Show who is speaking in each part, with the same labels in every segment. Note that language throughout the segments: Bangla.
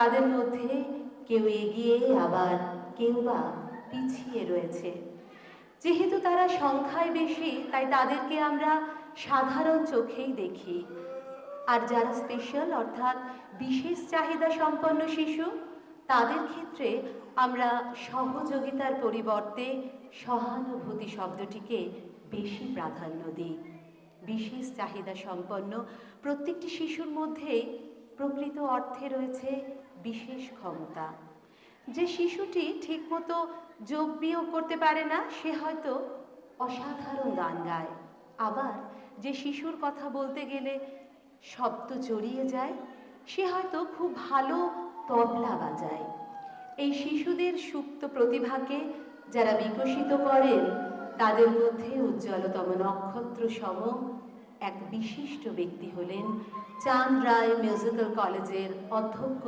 Speaker 1: তাদের মধ্যে কেউ এগিয়ে আবার কেউ বা পিছিয়ে রয়েছে। যেহেতু তারা সংখ্যায় বেশি, তাই তাদেরকে আমরা সাধারণ চোখেই দেখি। আর যারা স্পেশাল অর্থাৎ বিশেষ চাহিদা সম্পন্ন শিশু, তাদের ক্ষেত্রে আমরা সহযোগিতার পরিবর্তে সহানুভূতি শব্দটিকে বেশি প্রাধান্য দিই। বিশেষ চাহিদা সম্পন্ন প্রত্যেকটি শিশুর মধ্যেই প্রকৃত অর্থে রয়েছে বিশেষ ক্ষমতা। যে শিশুটি ঠিকমতো যোগ বিয়োগ করতে পারে না, সে হয়তো অসাধারণ গান গায়। আবার যে শিশুর কথা বলতে গেলে শব্দ জড়িয়ে যায়, সে হয়তো খুব ভালো তবলা বাজায়। এই শিশুদের সুপ্ত প্রতিভাকে যারা বিকশিত করেন, তাদের মধ্যে উজ্জ্বলতম নক্ষত্র সম এক বিশিষ্ট ব্যক্তি হলেন চাঁদ রায় মিউজিক্যাল কলেজের অধ্যক্ষ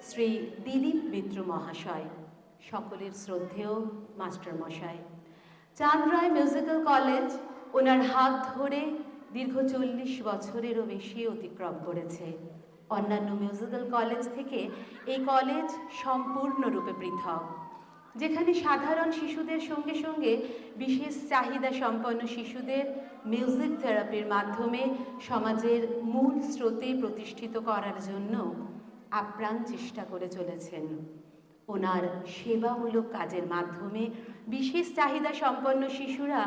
Speaker 1: শ্রী দিলীপ মিত্র মহাশয়, সকলের শ্রদ্ধেয় মাস্টারমশাই। চাঁদ রায় মিউজিক্যাল কলেজ ওনার হাত ধরে দীর্ঘ 40 বছরেরও বেশি অতিক্রম করেছে। অন্যান্য মিউজিক্যাল কলেজ থেকে এই কলেজ সম্পূর্ণরূপে পৃথক, যেখানে সাধারণ শিশুদের সঙ্গে সঙ্গে বিশেষ চাহিদা সম্পন্ন শিশুদের মিউজিক থেরাপির মাধ্যমে সমাজের মূল স্রোতে প্রতিষ্ঠিত করার জন্য আপ্রাণ চেষ্টা করে চলেছেন। ওনার সেবামূলক কাজের মাধ্যমে বিশেষ চাহিদা সম্পন্ন শিশুরা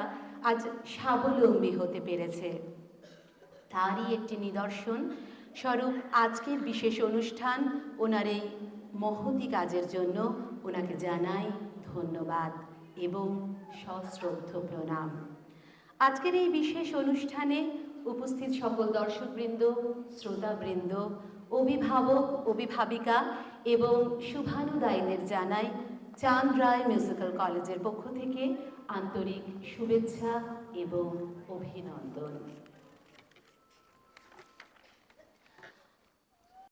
Speaker 1: আজ স্বাবলম্বী হতে পেরেছে। তারই একটি নিদর্শন স্বরূপ আজকের বিশেষ অনুষ্ঠান। ওনার এই মহতি কাজের জন্য ওনাকে জানাই ধন্যবাদ এবং সশ্রদ্ধ প্রণাম। আজকের এই বিশেষ অনুষ্ঠানে উপস্থিত সকল দর্শকবৃন্দ, শ্রোতাবৃন্দ, অভিভাবক, অভিভাবিকা এবং শুভানুদায়ীদের জানাই চাঁদ রায় মিউজিক্যাল কলেজের পক্ষ থেকে আন্তরিক শুভেচ্ছা এবং অভিনন্দন।